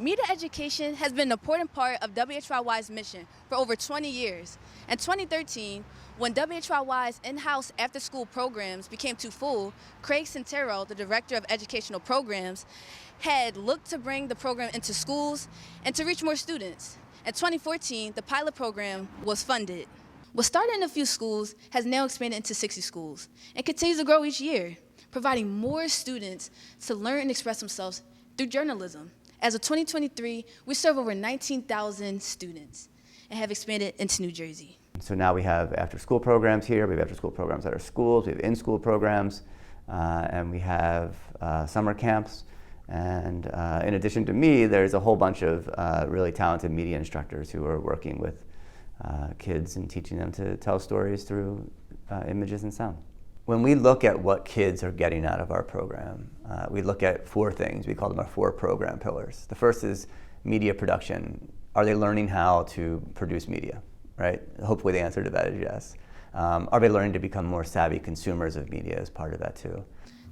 Media education has been an important part of WHYY's mission for over 20 years. In 2013, when WHYY's in-house after-school programs became too full, Craig Centero, the Director of Educational Programs, had looked to bring the program into schools and to reach more students. In 2014, the pilot program was funded. What started in a few schools has now expanded into 60 schools and continues to grow each year, providing more students to learn and express themselves through journalism. As of 2023, we serve over 19,000 students and have expanded into New Jersey. So now we have after-school programs here, we have after-school programs at our schools, we have in-school programs, and we have summer camps. And in addition to me, there's a whole bunch of really talented media instructors who are working with kids and teaching them to tell stories through images and sound. When we look at what kids are getting out of our program, we look at four things. We call them our four program pillars. The first is media production. Are they learning how to produce media, right? Hopefully the answer to that is yes. Are they learning to become more savvy consumers of media as part of that too?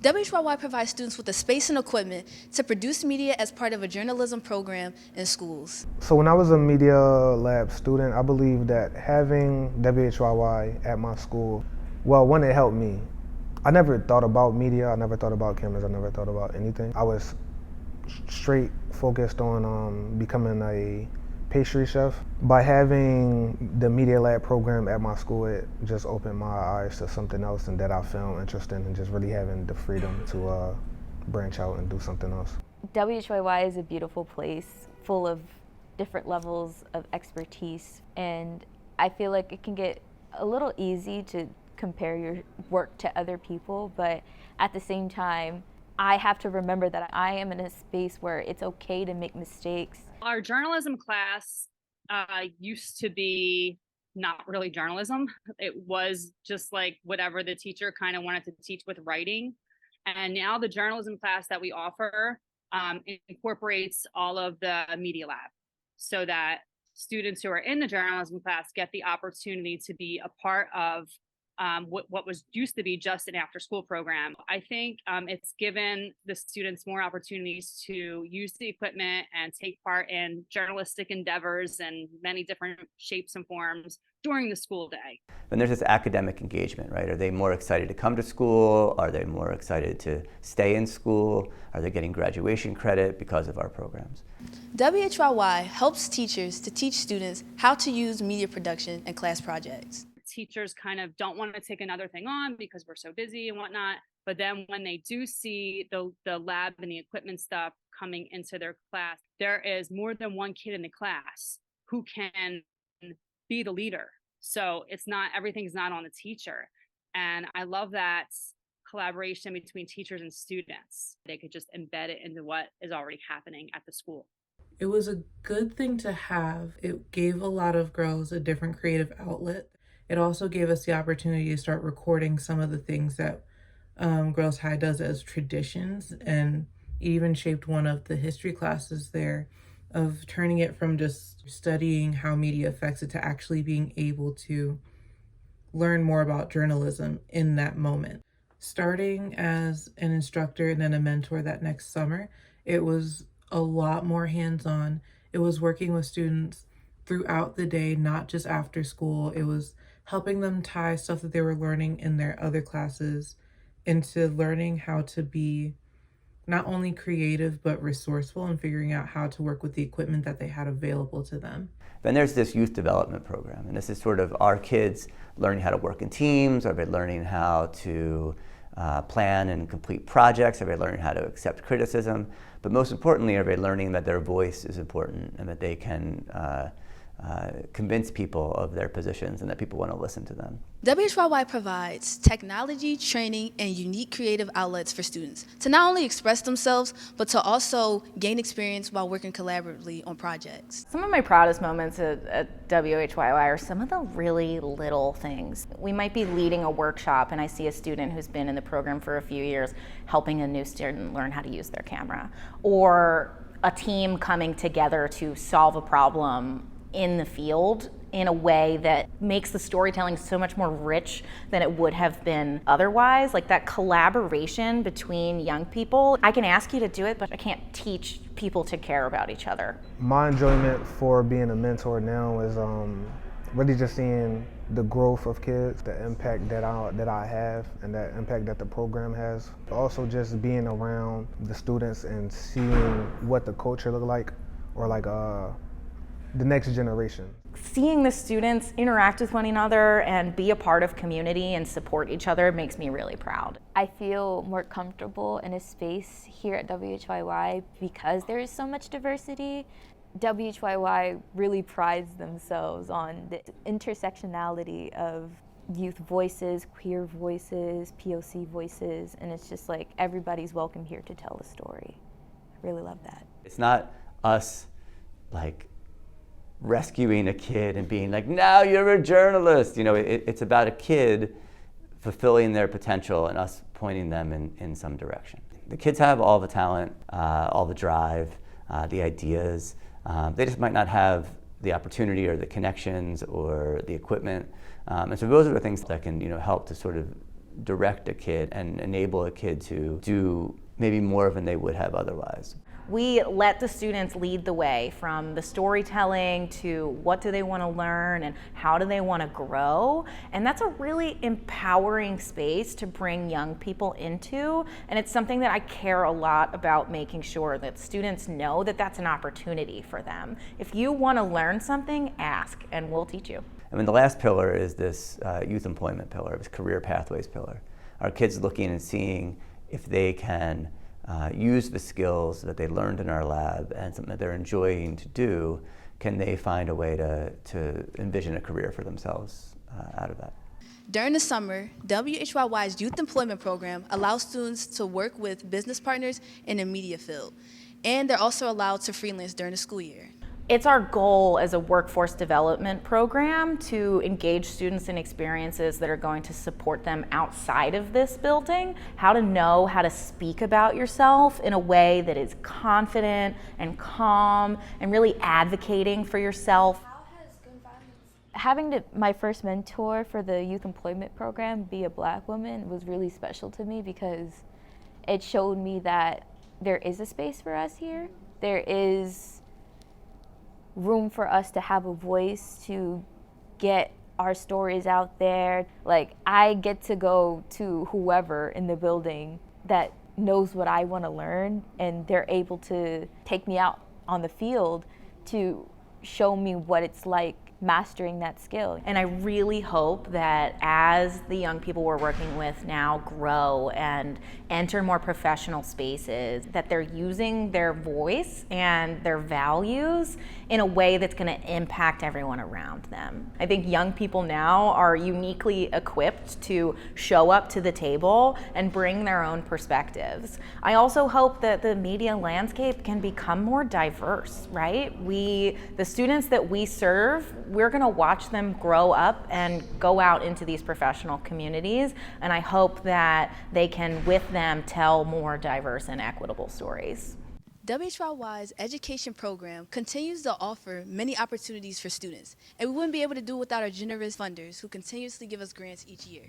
WHYY provides students with the space and equipment to produce media as part of a journalism program in schools. So when I was a media lab student, I believe that having WHYY at my school, well, one, it helped me. I never thought about media, I never thought about cameras, I never thought about anything. I was straight focused on becoming a pastry chef. By having the media lab program at my school, it just opened my eyes to something else and that I found interesting, and just really having the freedom to branch out and do something else. WHYY is a beautiful place full of different levels of expertise, and I feel like it can get a little easy to compare your work to other people, but at the same time, I have to remember that I am in a space where it's okay to make mistakes. Our journalism class used to be not really journalism. It was just like whatever the teacher kind of wanted to teach with writing. And now the journalism class that we offer incorporates all of the media lab, so that students who are in the journalism class get the opportunity to be a part of what was used to be just an after-school program. I think it's given the students more opportunities to use the equipment and take part in journalistic endeavors in many different shapes and forms during the school day. Then there's this academic engagement, right? Are they more excited to come to school? Are they more excited to stay in school? Are they getting graduation credit because of our programs? WHYY helps teachers to teach students how to use media production and class projects. Teachers kind of don't want to take another thing on because we're so busy and whatnot. But then when they do see the lab and the equipment stuff coming into their class, there is more than one kid in the class who can be the leader. So everything's not on the teacher. And I love that collaboration between teachers and students. They could just embed it into what is already happening at the school. It was a good thing to have. It gave a lot of girls a different creative outlet. It also gave us the opportunity to start recording some of the things that Girls High does as traditions, and even shaped one of the history classes there of turning it from just studying how media affects it to actually being able to learn more about journalism in that moment. Starting as an instructor and then a mentor that next summer, it was a lot more hands-on. It was working with students throughout the day, not just after school. It was helping them tie stuff that they were learning in their other classes into learning how to be not only creative, but resourceful, and figuring out how to work with the equipment that they had available to them. Then there's this youth development program, and this is sort of our kids learning how to work in teams. Are they learning how to plan and complete projects? Are they learning how to accept criticism? But most importantly, are they learning that their voice is important and that they can convince people of their positions and that people want to listen to them. WHYY provides technology, training, and unique creative outlets for students to not only express themselves, but to also gain experience while working collaboratively on projects. Some of my proudest moments at WHYY are some of the really little things. We might be leading a workshop and I see a student who's been in the program for a few years helping a new student learn how to use their camera, or a team coming together to solve a problem in the field in a way that makes the storytelling so much more rich than it would have been otherwise. Like that collaboration between young people. I can ask you to do it, but I can't teach people to care about each other. My enjoyment for being a mentor now is really just seeing the growth of kids, the impact that I have, and that impact that the program has. Also just being around the students and seeing what the culture look like, or like the next generation. Seeing the students interact with one another and be a part of community and support each other makes me really proud. I feel more comfortable in a space here at WHYY because there is so much diversity. WHYY really prides themselves on the intersectionality of youth voices, queer voices, POC voices, and it's just like everybody's welcome here to tell a story. I really love that. It's not us like rescuing a kid and being like, now you're a journalist. You know, it's about a kid fulfilling their potential and us pointing them in some direction. The kids have all the talent, all the drive, the ideas. They just might not have the opportunity or the connections or the equipment. And so those are the things that can, help to sort of direct a kid and enable a kid to do maybe more than they would have otherwise. We let the students lead the way from the storytelling to what do they want to learn and how do they want to grow. And that's a really empowering space to bring young people into. And it's something that I care a lot about, making sure that students know that that's an opportunity for them. If you want to learn something, ask and we'll teach you. I mean, the last pillar is this youth employment pillar, this career pathways pillar. Our kids looking and seeing if they can use the skills that they learned in our lab and something that they're enjoying to do, can they find a way to envision a career for themselves out of that? During the summer, WHYY's Youth Employment Program allows students to work with business partners in the media field, and they're also allowed to freelance during the school year. It's our goal as a workforce development program to engage students in experiences that are going to support them outside of this building, how to know how to speak about yourself in a way that is confident and calm and really advocating for yourself. Having my first mentor for the youth employment program be a Black woman was really special to me because it showed me that there is a space for us here. There is room for us to have a voice, to get our stories out there. Like, I get to go to whoever in the building that knows what I want to learn, and they're able to take me out on the field to show me what it's like mastering that skill. And I really hope that as the young people we're working with now grow and enter more professional spaces, that they're using their voice and their values in a way that's going to impact everyone around them. I think young people now are uniquely equipped to show up to the table and bring their own perspectives. I also hope that the media landscape can become more diverse, right? The students that we serve, we're going to watch them grow up and go out into these professional communities, and I hope that they can, with them, tell more diverse and equitable stories. WHYY's education program continues to offer many opportunities for students, and we wouldn't be able to do it without our generous funders who continuously give us grants each year.